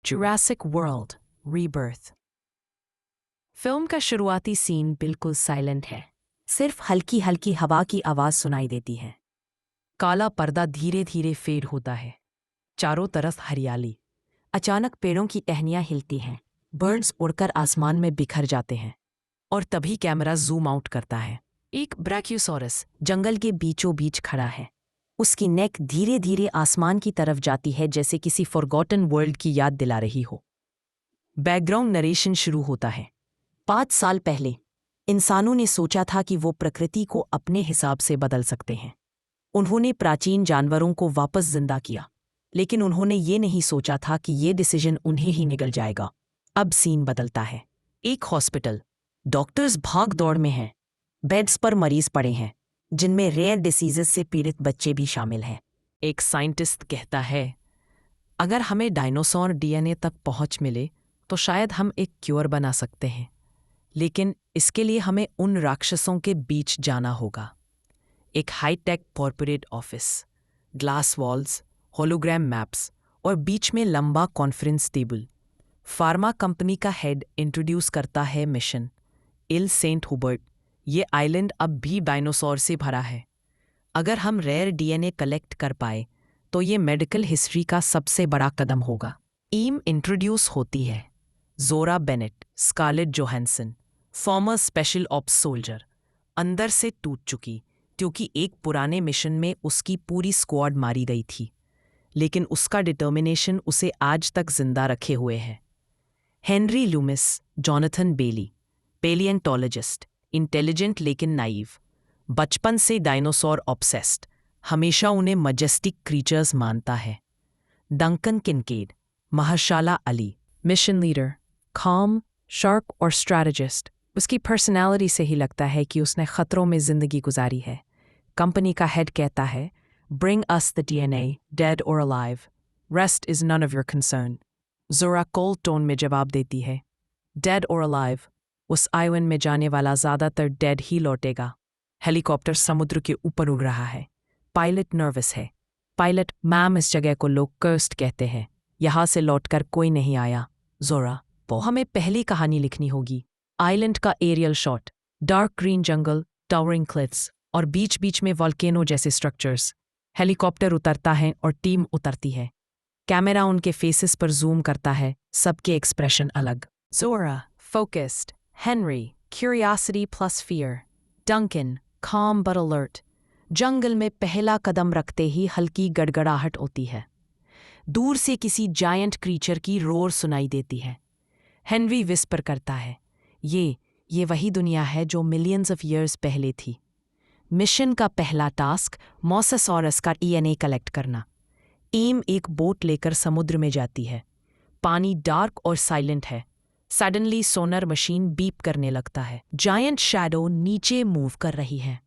Jurassic world rebirth. Film का शुरुआती scene बिल्कुल साइलेंट है। सिर्फ हल्की हल्की हवा की आवाज सुनाई देती है। काला पर्दा धीरे धीरे फेड होता है। चारों तरफ हरियाली। अचानक पेड़ों की टहनियां हिलती हैं। बर्ड्स उड़कर आसमान में बिखर जाते हैं। और तभी कैमरा जूम आउट करता है। एक ब्रैकियोसॉरस जंगल के बीचों बीच खड़ा है। उसकी नेक धीरे धीरे आसमान की तरफ जाती है, जैसे किसी फॉरगॉटन वर्ल्ड की याद दिला रही हो। बैकग्राउंड नरेशन शुरू होता है। 5 साल पहले इंसानों ने सोचा था कि वो प्रकृति को अपने हिसाब से बदल सकते हैं। उन्होंने प्राचीन जानवरों को वापस जिंदा किया, लेकिन उन्होंने ये नहीं सोचा था कि ये डिसीजन उन्हें ही निगल जाएगा। अब सीन बदलता है। एक हॉस्पिटल। डॉक्टर्स भाग दौड़ में हैं। बेड्स पर मरीज पड़े हैं, जिनमें रेयर डिसीजेस से पीड़ित बच्चे भी शामिल हैं। एक साइंटिस्ट कहता है, अगर हमें डायनासोर डीएनए तक पहुंच मिले तो शायद हम एक क्योर बना सकते हैं, लेकिन इसके लिए हमें उन राक्षसों के बीच जाना होगा। एक hi-tech corporate office, glass walls, hologram maps और बीच में लंबा कॉन्फ्रेंस टेबल। फार्मा कंपनी का हेड इंट्रोड्यूस करता है मिशन इल सेंट हुबर्ट। ये आइलैंड अब भी डायनासोर से भरा है। अगर हम रेयर डीएनए कलेक्ट कर पाए तो ये मेडिकल हिस्ट्री का सबसे बड़ा कदम होगा। ईम इंट्रोड्यूस होती है। Zora Bennett, Scarlett Johansson, former special ops soldier, अंदर से टूट चुकी क्योंकि एक पुराने मिशन में उसकी पूरी स्क्वाड मारी गई थी, लेकिन उसका डिटर्मिनेशन उसे आज तक जिंदा रखे हुए है। हेनरी लूमिस, जॉनथन बेली, पेलियंटोलॉजिस्ट, इंटेलिजेंट लेकिन नाइव, बचपन से डायनासोर ऑब्सेस्ड, हमेशा उन्हें मजेस्टिक क्रीचर्स मानता है। Duncan Kincaid, Mahashala Ali, mission leader, calm, sharp और स्ट्रैटेजिस्ट। उसकी पर्सनालिटी से ही लगता है कि उसने खतरों में जिंदगी गुजारी है। कंपनी का हेड कहता है, Bring us the DNA, dead or alive. Rest is none of your concern. जोरा कोल्ड टोन में जवाब देती है, Dead or alive. उस आइलैंड में जाने वाला ज्यादातर डेड ही लौटेगा। हेलीकॉप्टर समुद्र के ऊपर उड़ रहा है। पायलट नर्वस है। पायलट, मैम इस जगह को लोग कर्स्ड कहते हैं। यहाँ से लौटकर कोई नहीं आया। जोरा, वो हमें पहली कहानी लिखनी होगी। आइलैंड का एरियल शॉट, डार्क ग्रीन जंगल, टावरिंग क्लिफ्स और बीच बीच में वॉल्केनो जैसे स्ट्रक्चर्स। हेलीकॉप्टर उतरता है और टीम उतरती है। कैमरा उनके फेसेस पर जूम करता है, सबके एक्सप्रेशन अलग। जोरा, focused. Henry, curiosity plus fear. Duncan, calm but alert। जंगल में पहला कदम रखते ही हल्की गड़गड़ाहट होती है। दूर से किसी जायंट क्रीचर की रोर सुनाई देती है। हेनरी विस्पर करता है, ये वही दुनिया है जो मिलियंस ऑफ ईयर्स पहले थी। मिशन का पहला टास्क मोसासॉरस का डीएनए कलेक्ट करना। एम एक बोट लेकर समुद्र में जाती है। पानी डार्क और साइलेंट है। सडनली सोनर मशीन बीप करने लगता है। जायंट शैडो नीचे मूव कर रही है।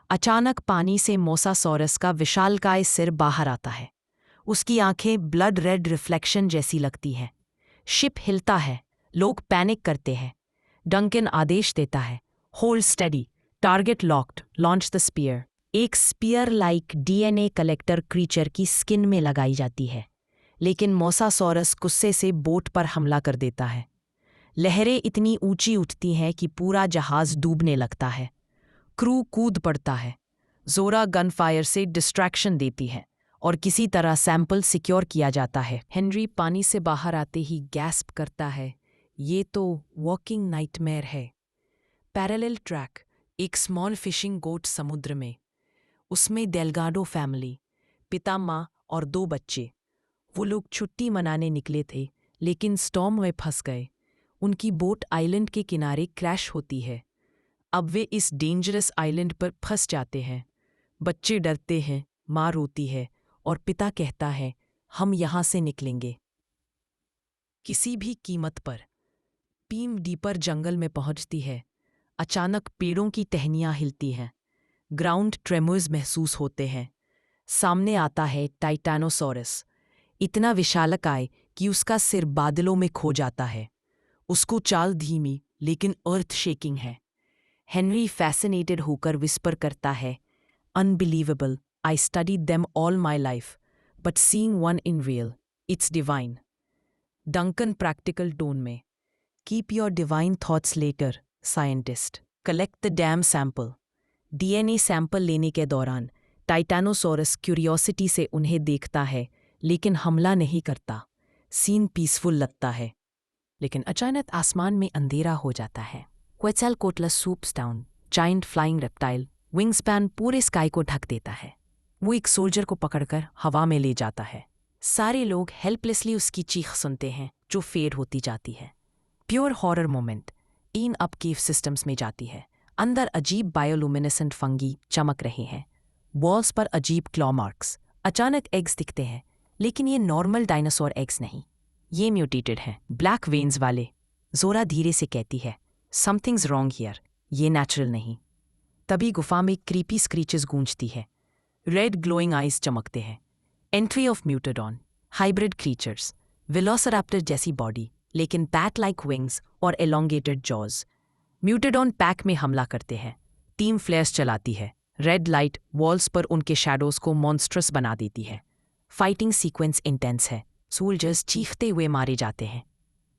अचानक पानी से मोसासॉरस का विशालकाय सिर बाहर आता है। उसकी आंखें ब्लड रेड रिफ्लेक्शन जैसी लगती हैं। शिप हिलता है। लोग पैनिक करते हैं। डंकन आदेश देता है, hold steady, target locked, launch the spear. एक spear like DNA collector creature की स्किन में लगाई जाती है, लेकिन मोसासॉरस गुस्से से बोट पर हमला कर देता है। लहरें इतनी ऊंची उठती हैं कि पूरा जहाज डूबने लगता है। क्रू कूद पड़ता है। जोरा गन फायर से डिस्ट्रैक्शन देती है और किसी तरह सैंपल सिक्योर किया जाता है। हेनरी पानी से बाहर आते ही गैस्प करता है, ये तो वॉकिंग नाइटमेयर है। पैरेलल ट्रैक, एक स्मॉल फिशिंग बोट समुद्र में, उसमें डेल्गाडो फैमिली, पिता, माँ और 2 बच्चे। वो लोग छुट्टी मनाने निकले थे, लेकिन स्टॉर्म में फंस गए। उनकी बोट आइलैंड के किनारे क्रैश होती है। अब वे इस डेंजरस आइलैंड पर फंस जाते हैं। बच्चे डरते हैं, माँ रोती है और पिता कहता है, हम यहाँ से निकलेंगे किसी भी कीमत पर। टीम डीपर जंगल में पहुंचती है। अचानक पेड़ों की टहनियां हिलती हैं। ग्राउंड ट्रेमर्स महसूस होते हैं। सामने आता है टाइटानोसॉरस, इतना विशालकाय कि उसका सिर बादलों में खो जाता है। उसको चाल धीमी लेकिन अर्थ शेकिंग है। हेनरी फैसिनेटेड होकर विस्पर करता है, unbelievable, I studied them all my life, but seeing one in real, it's divine. Duncan practical tone में, keep your divine thoughts later scientist, collect the damn sample. DNA sample लेने के दौरान टाइटानोसॉरस curiosity से उन्हें देखता है लेकिन हमला नहीं करता। सीन पीसफुल लगता है, लेकिन अचानक आसमान में अंधेरा हो जाता है। Quetzalcoatl swoops down, giant flying reptile, wingspan पूरे स्काई को ढक देता है। वो एक सोल्जर को पकड़कर हवा में ले जाता है। सारे लोग हेल्पलेसली उसकी चीख सुनते हैं जो फेड होती जाती है। Pure horror moment. In up cave systems में जाती है। अंदर अजीब बायोलुमिनेसेंट फंगी चमक रहे हैं। वॉल्स पर अजीब क्लॉ मार्क्स। अचानक एग्स दिखते हैं, लेकिन ये नॉर्मल डायनासोर एग्स नहीं, ये म्यूटेटेड हैं, ब्लैक वेन्स वाले। जोरा धीरे से कहती है, समथिंग्स रॉन्ग हियर, ये नेचुरल नहीं। तभी गुफा में क्रीपी स्क्रीचेस गूंजती है। रेड ग्लोइंग आइज चमकते हैं। Entry of म्यूटेडॉन, hybrid creatures, velociraptor जैसी बॉडी लेकिन बैट लाइक विंग्स और एलोंगेटेड जॉज। म्यूटेडॉन पैक में हमला करते हैं। टीम फ्लेयर्स चलाती है। रेड लाइट वॉल्स पर उनके शैडोज को मॉन्स्ट्रस बना देती है। फाइटिंग सीक्वेंस इंटेंस है। सोल्जर्स चीखते हुए मारे जाते हैं।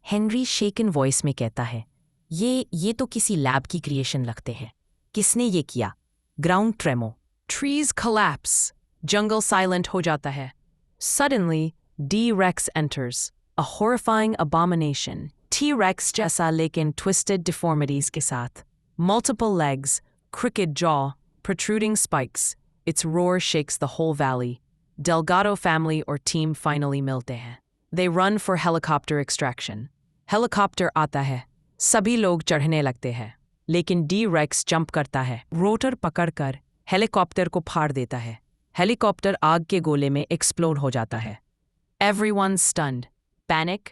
हेनरी शेकन वॉइस में कहता है, ये तो किसी लैब की क्रिएशन लगते हैं। किसने ये किया? ग्राउंड ट्रेमो, ट्रीज कोलैप्स, जंगल साइलेंट हो जाता है। सडनली डी-रेक्स एंटर्स, अ हॉरिफाइंग अबॉमिनेशन, T-Rex जैसा लेकिन ट्विस्टेड डिफॉर्मिटीज के साथ। Multiple legs, crooked jaw, protruding spikes. Its roar shakes the whole valley. Delgado family or team finally मिलते हैं। They run for helicopter extraction. Helicopter आता है। सभी लोग चढ़ने लगते हैं, लेकिन D-Rex जंप करता है, रोटर पकड़कर हेलीकॉप्टर को फाड़ देता है। हेलीकॉप्टर आग के गोले में एक्सप्लोड हो जाता है। Everyone's stunned. Panic,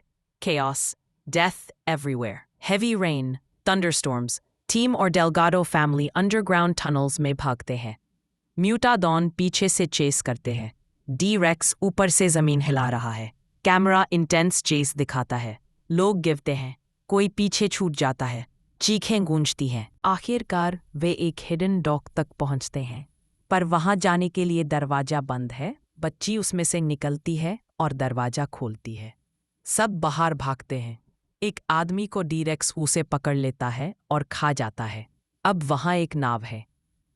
chaos, death everywhere. Heavy rain, thunderstorms. Team और Delgado family underground tunnels में भागते हैं। म्यूटाडॉन पीछे से चेस करते हैं। D-Rex ऊपर से जमीन हिला रहा है। कैमरा इंटेंस चेस दिखाता है। लोग गिरते हैं, कोई पीछे छूट जाता है, चीखें गूंजती हैं। आखिरकार वे एक हिडन डॉक तक पहुंचते हैं, पर वहां जाने के लिए दरवाजा बंद है। बच्ची उसमें से निकलती है और दरवाजा खोलती है। सब बाहर भागते हैं। एक आदमी को D-Rex उसे पकड़ लेता है और खा जाता है। अब वहां एक नाव है।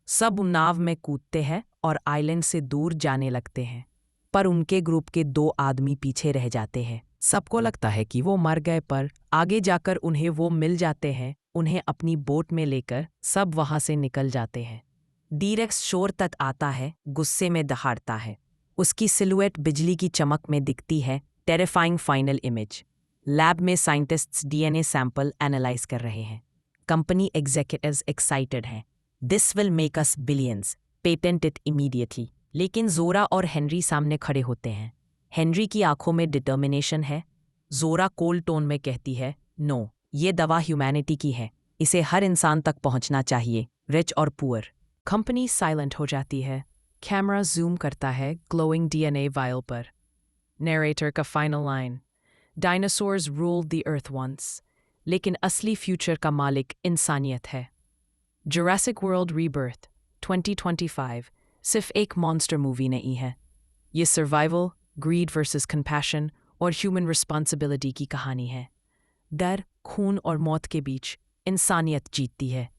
सब नाव में कूदते हैं और आइलैंड से दूर जाने लगते हैं, पर उनके ग्रुप के 2 आदमी पीछे रह जाते हैं। सबको लगता है कि वो मर गए, पर आगे जाकर उन्हें वो मिल जाते हैं। उन्हें अपनी बोट में लेकर सब वहां से निकल जाते हैं। D-Rex शोर तक आता है, गुस्से में दहाड़ता है। उसकी सिलुएट बिजली की चमक में दिखती है। Terrifying final image. लैब में साइंटिस्ट्स डीएनए सैंपल एनालाइज कर रहे हैं। कंपनी एग्जीक्यूटिव्स एक्साइटेड हैं। This will make us billions, patent it immediately. लेकिन जोरा और हेनरी सामने खड़े होते हैं। हेनरी की आंखों में डिटर्मिनेशन है। जोरा कोल्ड टोन में कहती है, नो, ये दवा ह्यूमैनिटी की है, इसे हर इंसान तक पहुंचना चाहिए, रिच और पुअर। कंपनी साइलेंट हो जाती है। कैमरा जूम करता है ग्लोइंग डीएनए वायल पर। नरेटर का final line, dinosaurs ruled the earth once, लेकिन असली फ्यूचर का मालिक इंसानियत है। जुरासिक वर्ल्ड रीबर्थ 2025 सिर्फ एक मॉन्स्टर मूवी नहीं है। ये सर्वाइवल, ग्रीड वर्सेस कंपैशन और ह्यूमन रिस्पॉन्सिबिलिटी की कहानी है। डर, खून और मौत के बीच इंसानियत जीतती है।